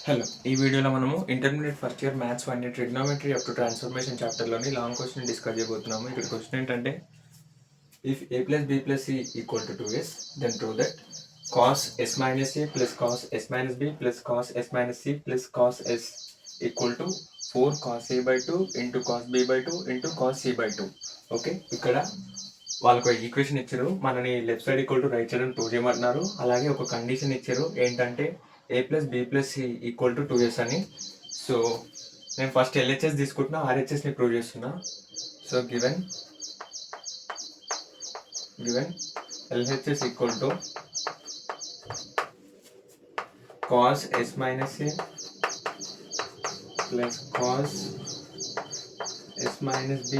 Hello, ఈ వీడియోలో మనము intermediate first year maths 1 trigonometry up to transformation చాప్టర్లోని లాంగ్ క్వశ్చన్ డిస్కస్ చేయబోతున్నాము. ఇక్కడ క్వశ్చన్ ఏంటంటే, if a plus b plus c equal to 2s, then prove that cos s minus a plus cos s minus b plus cos s minus c plus cos s equal to 4 cos a by 2 into cos b by 2 into cos c by 2. Okay, ఇక్కడ వాళ్ళకు equation ఇచ్చారు, మనని left side equal to right side అని prove చేయమంటున్నారు. అలాగే ఒక condition ఇచ్చారు, ఏంటంటే a plus B plus C equal to 2s అని. సో నేను ఫస్ట్ ఎల్హెచ్ఎస్ తీసుకుంటున్నా, ఆర్హెచ్ఎస్ని ప్రూవ్ చేస్తున్నా. So given LHS equal to cos s minus a plus cos s minus b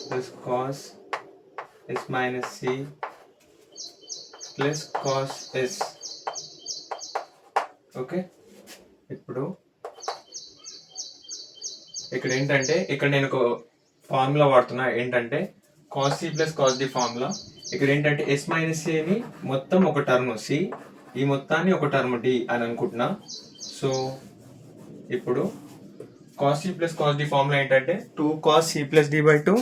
plus cos s minus c plus cos s. Okay, ఇప్పుడు ఇక్కడ ఏంటంటే, ఇక్కడ నేను ఒక ఫార్ములా వాడుతున్నా, ఏంటంటే cos c plus cos d formula. ఇక్కడ ఏంటంటే s మైనస్ ఏని మొత్తం ఒక టర్మ్ సి, ఈ మొత్తాన్ని ఒక టర్మ్ డి అని అనుకుంటున్నా. సో ఇప్పుడు cos c plus cos d formula ఏంటంటే 2 cos c plus d by 2,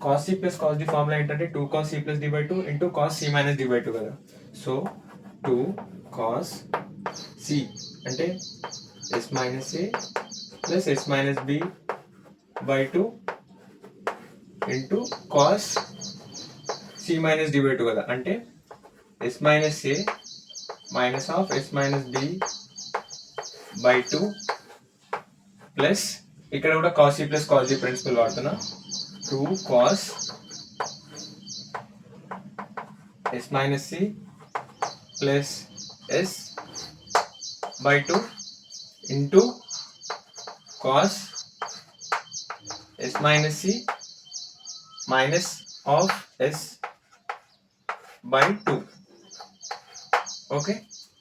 cos c plus cos d formula ఏంటంటే 2 cos c plus d by 2 into cos c minus d by 2 కదా. So 2 cos c అంటే s minus A plus s minus b by 2 into cos C minus D by 2 కదా, అంటే s minus A minus of s minus B by 2 plus ఇక్కడ కూడా cos C plus cos D principle వాడుతున్నా. 2 cos s minus C plus s by 2 into cos s minus c minus of s by 2. Okay,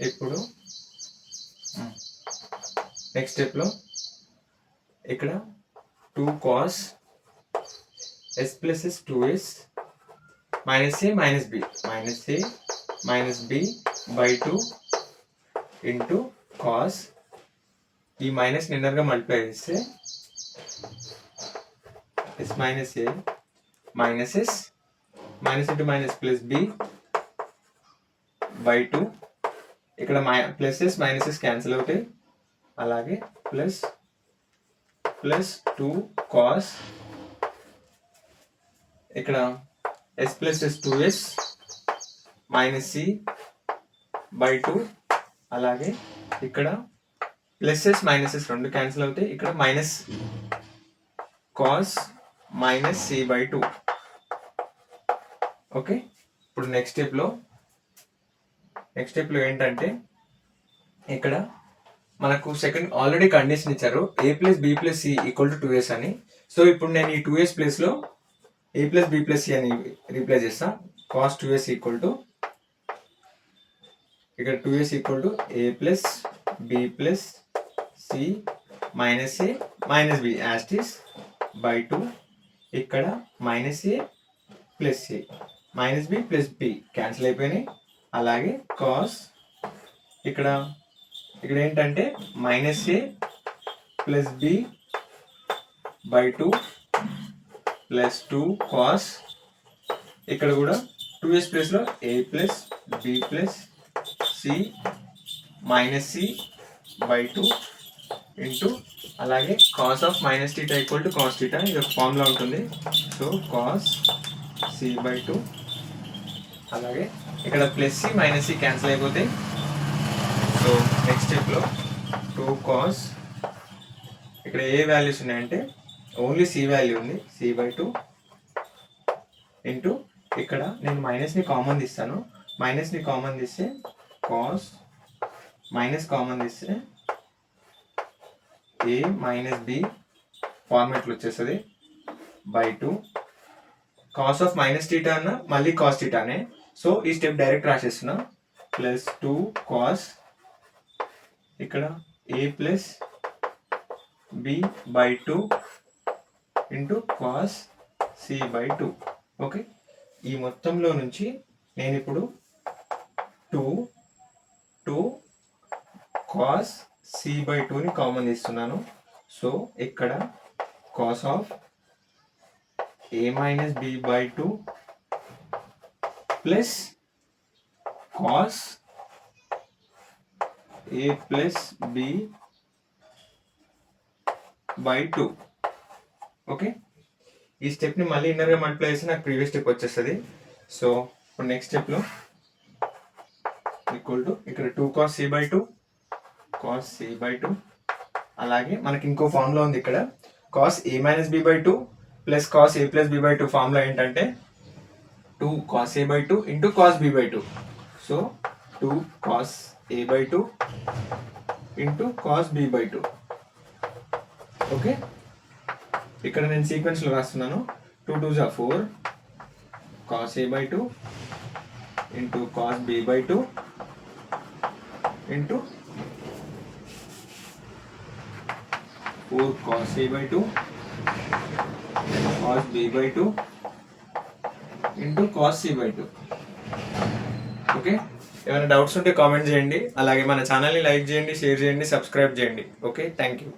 ఇప్పుడు next స్టెప్లో ఇక్కడ 2 cos s plus s 2s minus a minus b by 2 into cos, ఈ minus నిన్నర్గా multiply చేస్తే s minus A minus S minus into minus plus B by 2, ఇక్కడ plus S minus S cancel అవుతాయి. అలాగే plus 2 cos, ఇక్కడ s plus S 2s minus C by 2, అలాగే ఇక్కడ plus S minus S రెండు cancel అవుతాయి. ఇక్కడ minus cos minus C by 2. Okay, ఇప్పుడు నెక్స్ట్ స్టెప్లో ఏంటంటే, ఇక్కడ మనకు సెకండ్ ఆల్రెడీ కండిషన్ ఇచ్చారు, a plus B plus C equal to 2s అని. సో ఇప్పుడు నేను ఈ 2s ప్లేస్లో a ప్లస్ బి ప్లస్ సి అని రీప్లేస్ చేస్తా. కాస్ 2s ఈక్వల్ టు, ఇక్కడ 2s equal to a plus B plus C minus A minus B as it is by 2, ఇక్కడ minus A plus A minus B plus B cancel అయిపోయినాయి. అలాగే cos, ఇక్కడ ఏంటంటే minus A plus B by 2 plus 2 cos, ఇక్కడ కూడా 2s ప్లేస్లో a plus B plus C minus C by 2 into, అలాగే cos of minus theta equal to cos theta, ఇది ఒక ఫార్ములా ఉంటుంది. సో కాస్ సి బై 2, అలాగే ఇక్కడ plus C minus C cancel అయిపోతాయి. సో నెక్స్ట్ స్టెప్లో 2 కాస్, ఇక్కడ ఏ వాల్యూస్ ఉన్నాయంటే ఓన్లీ సి వాల్యూ ఉంది, సి బై 2 ఇంటూ, ఇక్కడ నేను మైనస్ని కామన్ తీస్తాను, మైనస్ని కామన్ తీస్తే కాస్ మైనస్ కామన్ తీస్తే ఏ మైనస్ బి ఫార్మేట్లో వచ్చేస్తుంది by 2. Cos of minus theta అన్న మళ్ళీ కాస్ టీటానే, సో ఈ స్టెప్ డైరెక్ట్ రాసేస్తున్నా. ప్లస్ 2 కాస్, ఇక్కడ A plus B by 2 into cos C by 2. Okay, ఈ మొత్తంలో నుంచి నేను ఇప్పుడు 2 కాస్ c/2ని కామన్ తీస్తున్నాను. సో ఇక్కడ కాస్ ఆఫ్ a మైనస్ b/2 plus cos a plus b/2. Okay, ఈ స్టెప్ని మళ్ళీ ఇన్నర్గా మల్టిప్లై చేస్తే నాకు ప్రీవియస్ స్టెప్ వచ్చేస్తుంది. సో ఇప్పుడు నెక్స్ట్ స్టెప్లో ఈక్వల్ టు ఇక్కడ 2 cos c/2 అలాగే మనకి ఇంకో ఫార్ములా ఉంది ఇక్కడ. కాస్ a మైనస్ b/2 plus cos a plus b/2 formula ఏంటంటే 2 cos a/2 into cos b/2. So 2 cos a/2 into cos b/2. Okay, ఇక్కడ నేను సీక్వెన్స్లో రాస్తున్నాను. 2 2s are 4 cos a/2 into cos b/2 into 4 cos a/2 cos b/2 into cos c/2. Okay, ఏమైనా doubts ఉంటే comment చేయండి. అలాగే మన ఛానల్ని లైక్ చేయండి, షేర్ చేయండి, సబ్స్క్రైబ్ చేయండి. Okay, thank you.